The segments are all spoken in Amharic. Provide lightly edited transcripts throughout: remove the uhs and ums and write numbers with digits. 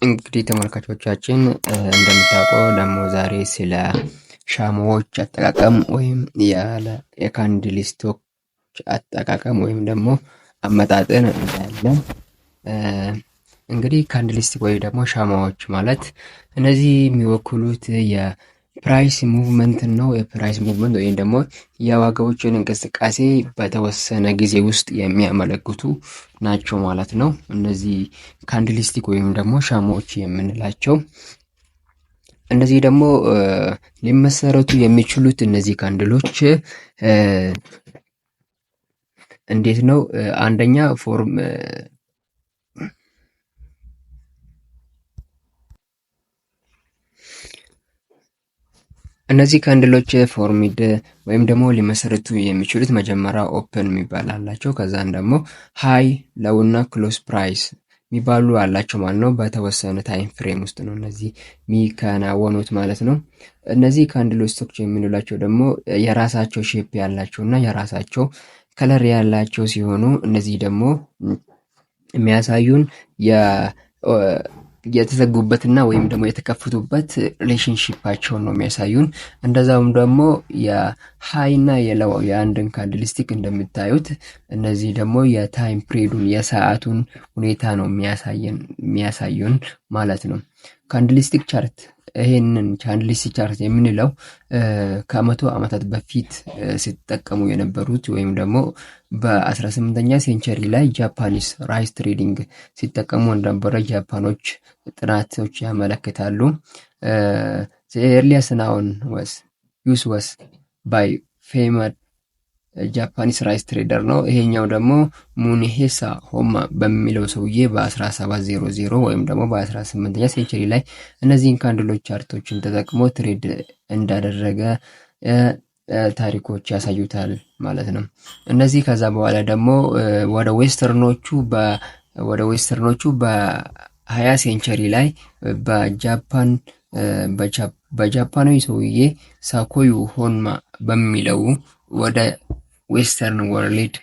እንግዲህ ተመልካቾቻችን እንደምታውቀው ደግሞ ዛሬ ስለ ሻማዎች አጠቃቀም ወይም የካንድልስቶክ አጠቃቀም ወይም ደግሞ አመጣጥን እናያለን። እንግዲህ ካንድልስቲክ ወይ ደግሞ ሻማዎች ማለት እነዚህ የሚወክሉት የፕራይስ ሙቭመንት ነው። የፕራይስ ሙቭመንት ወይም ደግሞ የዋጋዎችን እንቅስቃሴ በተወሰነ ጊዜ ውስጥ የሚያመለክቱ ናቸው ማለት ነው። እነዚህ ካንድልስቲክ ወይም ደግሞ ሻማዎች የምንላቸው እነዚህ ደግሞ ሊመሰረቱ የሚችሉት እነዚህ ካንድሎች እንዴት ነው? አንደኛ ፎርም እነዚህ ካንድሎች ፎርሚድ ወይም ደግሞ ሊመሰረቱ የሚችሉት መጀመሪያ ኦፕን የሚባል አላቸው። ከዛን ደግሞ ሃይ ሎው እና ክሎዝ ፕራይስ የሚባሉ አላቸው ማለት ነው። በተወሰነ ታይም ፍሬም ውስጥ ነው እነዚህ የሚከናወኑት ማለት ነው። እነዚህ ካንድልስቶች የምንላቸው ደግሞ የራሳቸው ሼፕ ያላቸው እና የራሳቸው ከለር ያላቸው ሲሆኑ እነዚህ ደግሞ የሚያሳዩን የተዘጉበትና ወይም ደግሞ የተከፈቱበት ሪሌሽንሺፓቸውን ነው የሚያሳዩን። እንደዛውም ደግሞ የሃይ እና የለው የአንድን ካንድልስቲክ እንደምታዩት እነዚህ ደግሞ የታይም ፕሪዱን የሰዓቱን ሁኔታ ነው የሚያሳዩን ማለት ነው። ካንድልስቲክ ቻርት ይሄንን ካንድልስቲክ ቻርት የምንለው ከመቶ ዓመታት በፊት ሲጠቀሙ የነበሩት ወይም ደግሞ በ18ኛ ሴንቸሪ ላይ ጃፓኒስ ራይስ ትሬዲንግ ሲጠቀሙ እንደነበረ ጃፓኖች ጥናቶች ያመለክታሉ። ኤርሊየስት ናውን ዩስ ወስ ባይ ፌመድ ጃፓኒስ ራይስ ትሬደር ነው። ይሄኛው ደግሞ ሙኒሄሳ ሆማ በሚለው ሰውዬ በ1700 ወይም ደግሞ በ18ኛ ሴንቸሪ ላይ እነዚህን ካንድሎች ቻርቶችን ተጠቅሞ ትሬድ እንዳደረገ ታሪኮች ያሳዩታል ማለት ነው። እነዚህ ከዛ በኋላ ደግሞ ወደ ዌስተርኖቹ በ20 ሴንቸሪ ላይ በጃፓናዊ ሰውዬ ሳኮዩ ሆንማ በሚለው ወደ ዌስተርን ወርልድ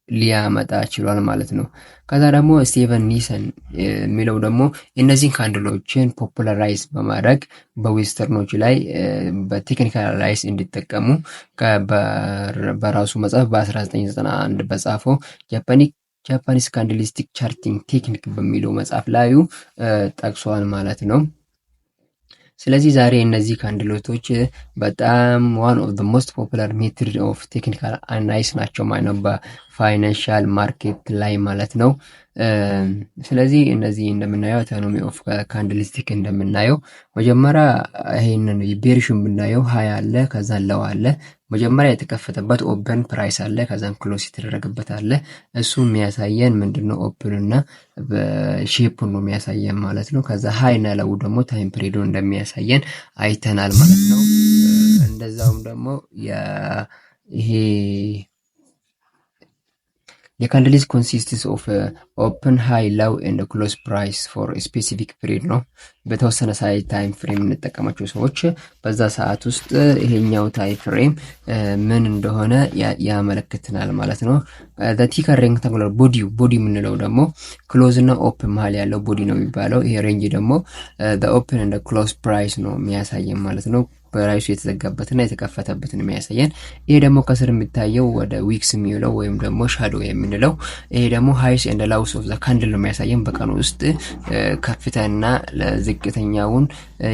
ሊያመጣ ችሏል ማለት ነው። ከዛ ደግሞ ስቲቨን ኒሰን የሚለው ደግሞ እነዚህን ካንድሎችን ፖፑላራይዝ በማድረግ በዌስተርኖች ላይ በቴክኒካላይዝ እንዲጠቀሙ በራሱ መጽሐፍ በ1991 በጻፈው ጃፓኒስ ካንድልስቲክ ቻርቲንግ ቴክኒክ በሚለው መጽሐፍ ላዩ ጠቅሷል ማለት ነው። ስለዚህ ዛሬ እነዚህ ካንድሎቶች በጣም ዋን ኦፍ ዘ ሞስት ፖፑላር ሜትድ ኦፍ ቴክኒካል አናላይስ ናቸው ማለት ነው በፋይናንሻል ማርኬት ላይ ማለት ነው። ስለዚህ እነዚህ እንደምናየው አውቶኖሚ ኦፍ ካንድልስቲክ እንደምናየው መጀመሪያ ይሄንን ቤሪሽን ብናየው ሃይ አለ፣ ከዛ ለው አለ። መጀመሪያ የተከፈተበት ኦፕን ፕራይስ አለ፣ ከዛም ክሎዝ የተደረገበት አለ። እሱ የሚያሳየን ምንድነው? ኦፕን እና ሼፑን ነው የሚያሳየን ማለት ነው። ከዛ ሃይ እና ለው ደግሞ ታይም ፒሪዱን እንደሚያሳየን አይተናል ማለት ነው። እንደዛውም ደግሞ ይሄ የካንድልስ ኮንሲስትስ ኦፍ ኦፕን ሃይ ሎው ኤንድ ክሎዝ ፕራይስ ፎር ስፔሲፊክ ፒሪድ ነው። በተወሰነ ሳይት ታይም ፍሬም የምንጠቀማቸው ሰዎች በዛ ሰዓት ውስጥ ይሄኛው ታይም ፍሬም ምን እንደሆነ ያመለክትናል ማለት ነው። ቲከር ሬክታንጉላር ቦዲ የምንለው ደግሞ ክሎዝ እና ኦፕን መሀል ያለው ቦዲ ነው የሚባለው። ይሄ ሬንጅ ደግሞ ኦፕን ኤንድ ክሎዝ ፕራይስ ነው የሚያሳየን ማለት ነው። በራይሱ የተዘጋበትና የተከፈተበትን የሚያሳየን። ይሄ ደግሞ ከስር የሚታየው ወደ ዊክስ የሚውለው ወይም ደግሞ ሻዶ የምንለው ይሄ ደግሞ ሃይስ ኤንድ ላውስ ኦፍ ዘ ካንድል ነው የሚያሳየን። በቀኑ ውስጥ ከፍተና ለዝቅተኛውን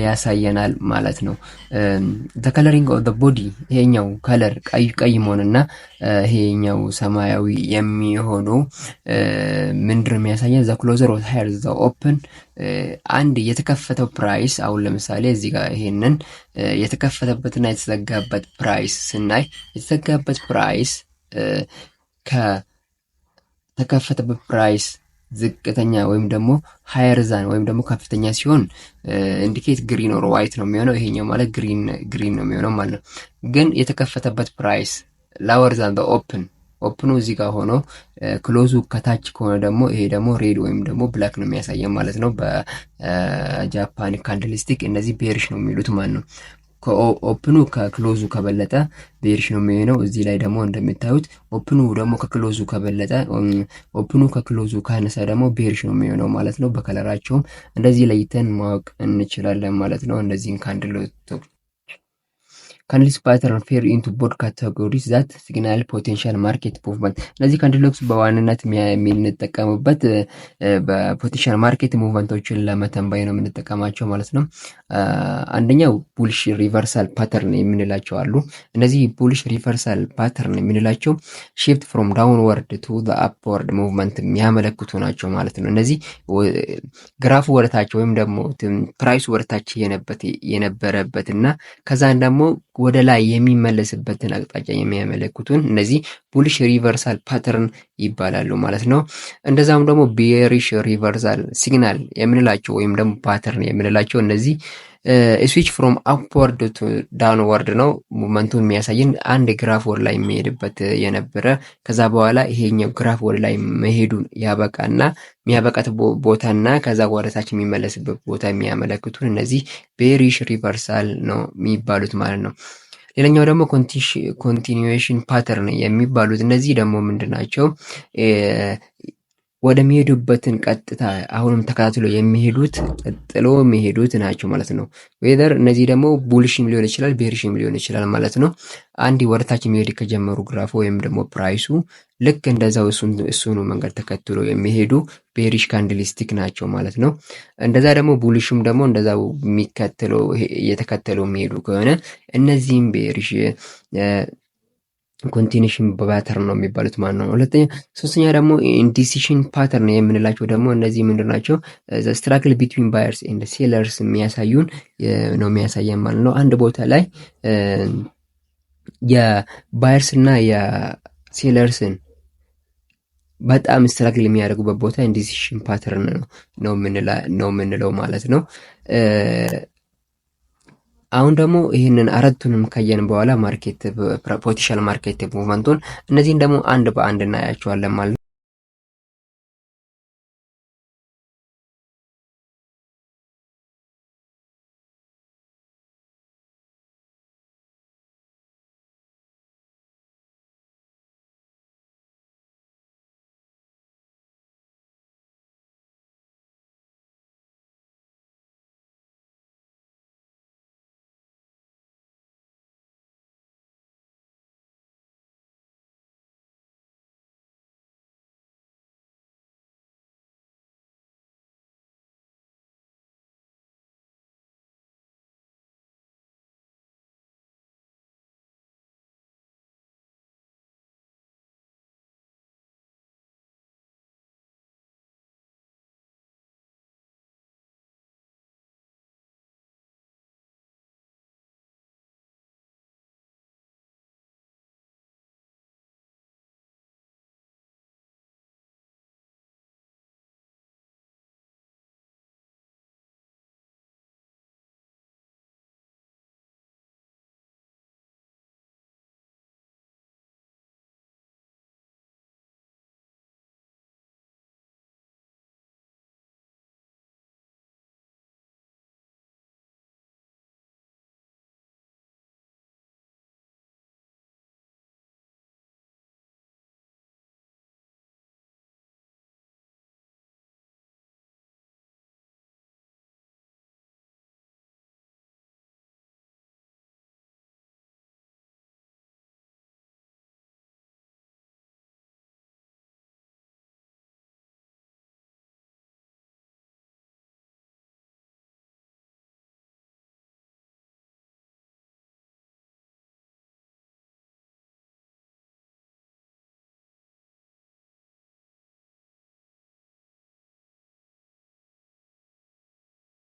ያሳየናል ማለት ነው። the coloring of the body ይሄኛው ከለር ቀይ መሆንና ይሄኛው ሰማያዊ የሚሆነው ምንድነው የሚያሳየን? the closer or higher the open አንድ የተከፈተው ፕራይስ አሁን ለምሳሌ እዚህ ጋር ይሄንን የተከፈተበትና የተዘጋበት ፕራይስ ስናይ የተዘጋበት ፕራይስ ከተከፈተበት ፕራይስ ዝቅተኛ ወይም ደግሞ ሃየር ዛን ወይም ደግሞ ከፍተኛ ሲሆን ኢንዲኬት ግሪን ኦር ዋይት ነው የሚሆነው። ይሄኛው ማለት ግሪን ነው የሚሆነው ማለት ነው። ግን የተከፈተበት ፕራይስ ላወር ዛን ኦፕኑ እዚህ ጋር ሆኖ ክሎዙ ከታች ከሆነ ደግሞ ይሄ ደግሞ ሬድ ወይም ደግሞ ብላክ ነው የሚያሳየን ማለት ነው። በጃፓን ካንድልስቲክ እነዚህ ቤሪሽ ነው የሚሉት ማለት ነው። ኦፕኑ ከክሎዙ ከበለጠ ቤሪሽ ነው የሚሆነው። እዚህ ላይ ደግሞ እንደምታዩት ኦፕኑ ደግሞ ከክሎዙ ከበለጠ ኦፕኑ ከክሎዙ ካነሰ ደግሞ ቤሪሽ ነው የሚሆነው ማለት ነው። በከለራቸውም እንደዚህ ለይተን ማወቅ እንችላለን ማለት ነው። እነዚህን ካንድልስ ፓተርን ፌር ኢንቱ ቦድ ካቴጎሪስ ዛት ሲግናል ፖቴንሻል ማርኬት ሙቭመንት። እነዚህ ካንድሎክስ በዋንነት የምንጠቀሙበት በፖቴንሻል ማርኬት ሙቭመንቶችን ለመተንበይ ነው የምንጠቀማቸው ማለት ነው። አንደኛው ቡልሽ ሪቨርሳል ፓተርን የምንላቸው አሉ። እነዚህ ቡልሽ ሪቨርሳል ፓተርን የምንላቸው ሺፍት ፍሮም ዳውንወርድ ቱ ዘ አፕወርድ ሙቭመንት የሚያመለክቱ ናቸው ማለት ነው። እነዚህ ግራፉ ወደታች ወይም ደግሞ ፕራይሱ ወደታች የነበረበት እና ከዛን ደግሞ ወደ ላይ የሚመለስበትን አቅጣጫ የሚያመለክቱን እነዚህ ቡሊሽ ሪቨርሳል ፓተርን ይባላሉ ማለት ነው። እንደዛም ደግሞ ቤሪሽ ሪቨርሳል ሲግናል የምንላቸው ወይም ደግሞ ፓተርን የምንላቸው እነዚህ ስዊች ፍሮም አፕወርድ ቱ ዳውንወርድ ነው ሙቭመንቱን የሚያሳየን። አንድ ግራፍ ወደ ላይ የሚሄድበት የነበረ ከዛ በኋላ ይሄኛው ግራፍ ወደ ላይ መሄዱን ያበቃና የሚያበቃት ቦታና ከዛ ወደታች የሚመለስበት ቦታ የሚያመለክቱን እነዚህ ቤሪሽ ሪቨርሳል ነው የሚባሉት ማለት ነው። ሌላኛው ደግሞ ኮንቲኒዌሽን ፓተርን የሚባሉት እነዚህ ደግሞ ምንድናቸው? ወደሚሄዱበትን ቀጥታ አሁንም ተከታትሎ የሚሄዱት ቀጥሎ የሚሄዱት ናቸው ማለት ነው። ዌዘር እነዚህ ደግሞ ቡልሽም ሊሆን ይችላል ቤሪሽም ሊሆን ይችላል ማለት ነው። አንድ ወደታች የሚሄድ ከጀመሩ ግራፍ ወይም ደግሞ ፕራይሱ ልክ እንደዛው እሱኑ መንገድ ተከትሎ የሚሄዱ ቤሪሽ ካንድልስቲክ ናቸው ማለት ነው። እንደዛ ደግሞ ቡልሽም ደግሞ እንደዛው የሚከተለው እየተከተለው የሚሄዱ ከሆነ እነዚህም ቤሪሽ ኮንቲኒሽን ፓተርን ነው የሚባሉት ማለት ነው። ሶስተኛ ደግሞ ኢንዲሲሽን ፓተርን የምንላቸው ደግሞ እነዚህ ምንድን ናቸው? ስትራግል ቢትዊን ባየርስ ኤንድ ሴለርስ የሚያሳዩን ነው የሚያሳየን ማለት ነው። አንድ ቦታ ላይ የባየርስ እና የሴለርስን በጣም ስትራግል የሚያደርጉበት ቦታ ኢንዲሲሽን ፓተርን ነው የምንለው ማለት ነው። አሁን ደግሞ ይህንን አራቱንም ካየን በኋላ ፖቴንሻል ማርኬት ሙቭመንቱን እነዚህን ደግሞ አንድ በአንድ እናያቸዋለን ማለት ነው።